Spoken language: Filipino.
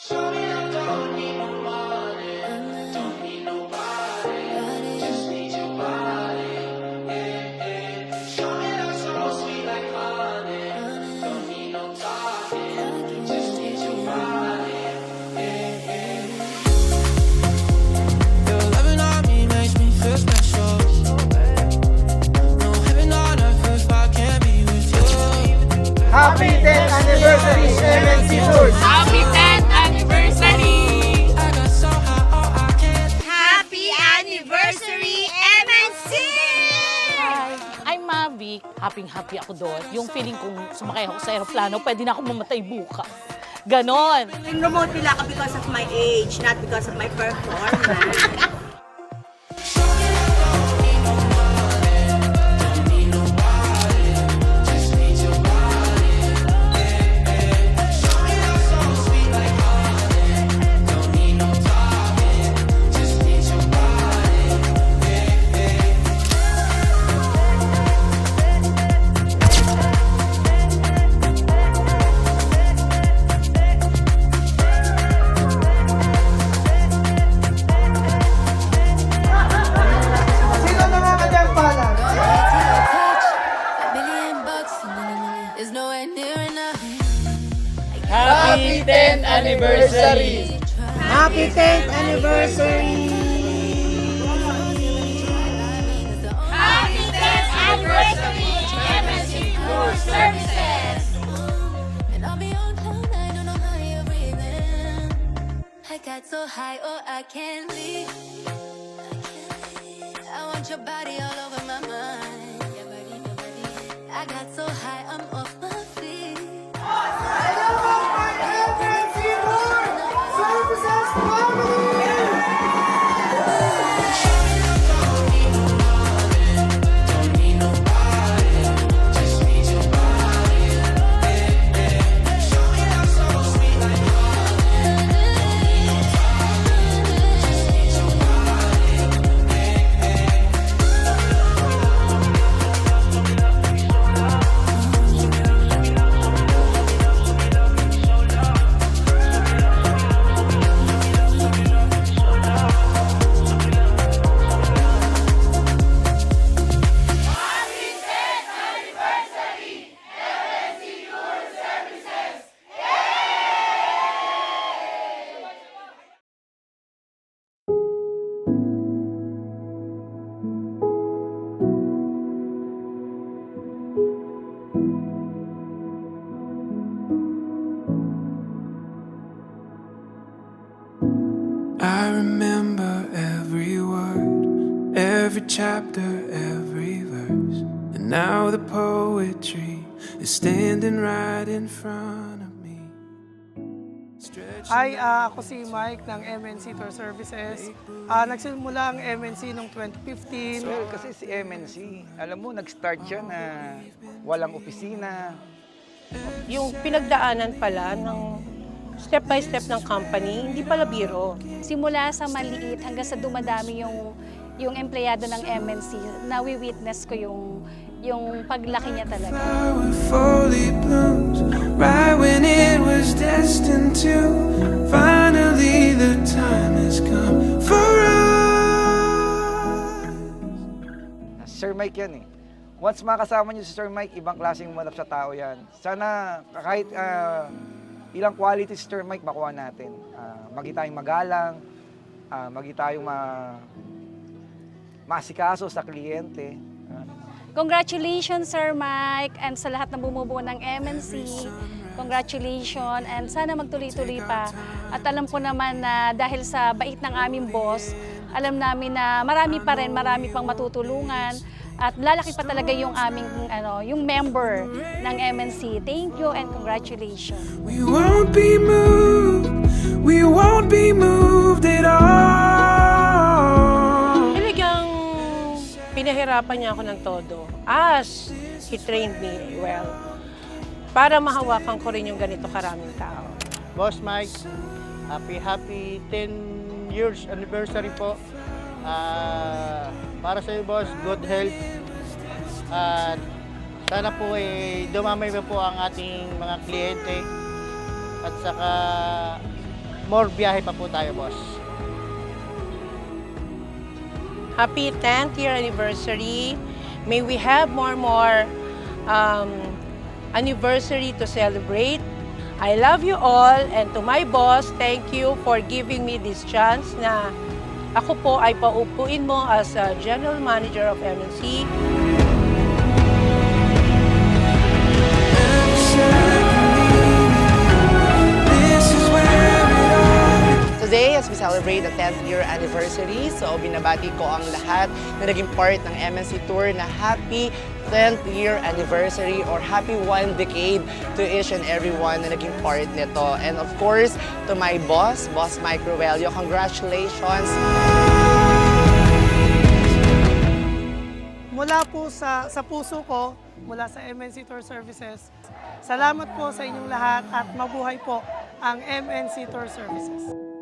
Your loving on me makes me feel special. No heaven on earth if I can't be with you. Happy 10th anniversary MNC Tours! Happy 10th anniversary! I got so high, oh, I can't. Happy anniversary, MNC! Hi, I'm Mavic. Happy ako doon. Yung feeling kong sumakay ako sa aeroplano, pwede na ako mamatay bukas. Ganon. Promote nila ako because of my age, not because of my performance. Sino nangangadyang Is nowhere near enough. Happy 10th anniversary! Happy 10th anniversary! Happy 10th anniversary, MNC Tour Services! And I'll be on cloud nine, don't know how you're breathing. I got so high, oh, I can't leave. I want your body all over my mind. Your body, your body. I got so high, I'm off my feet. I remember every word, every chapter, every verse. And now the poetry is standing right in front of me. Hi, ako si Mike ng MNC Tour Services. Nagsimula ang MNC noong 2015. Well, kasi si MNC, alam mo, nag-start siya na walang opisina. Yung pinagdaanan pala ng step by step ng company, hindi pala biro. Simula sa maliit hanggang sa dumadami yung empleyado ng MNC, nawi-witness ko yung paglaki niya talaga. Flower fully blooms right when it was destined to. Finally, the time has come for us. Sir Mike yan eh. Once makasama niyo si Sir Mike, ibang klaseng manap sa tao yan. Sana kahit ilang qualities si Sir Mike makuha natin. Magi tayong magalang, magi tayong masikaso sa kliyente. Congratulations, Sir Mike, and sa lahat ng bumubuo ng MNC. Congratulations, and sana magtuloy-tuloy pa. At alam ko naman na dahil sa bait ng aming boss, alam namin na marami pang matutulungan. At lalaki pa talaga yung aming yung member ng MNC. Thank you and congratulations. We won't be moved at all. Talagang pinahirapan niya ako ng todo. As he trained me well, para mahawakan ko rin yung ganito karaming tao. Boss Mike, happy 10 years anniversary po. Para sa iyo, boss, good health. At sana po dumamay pa po ang ating mga kliyente. At saka more biyahe pa po tayo, boss. Happy 10th year anniversary. May we have more anniversary to celebrate. I love you all, and to my boss, thank you for giving me this chance na ako po ay paupuin mo as a General Manager of MNC. Today, as we celebrate the 10th year anniversary, so binabati ko ang lahat na naging part ng MNC Tour na happy 10th year anniversary or happy 1 decade to each and everyone na naging part nito. And of course, to my boss, Boss Mike Ruelio, congratulations! Mula po sa puso ko, mula sa MNC Tour Services, salamat po sa inyong lahat at mabuhay po ang MNC Tour Services.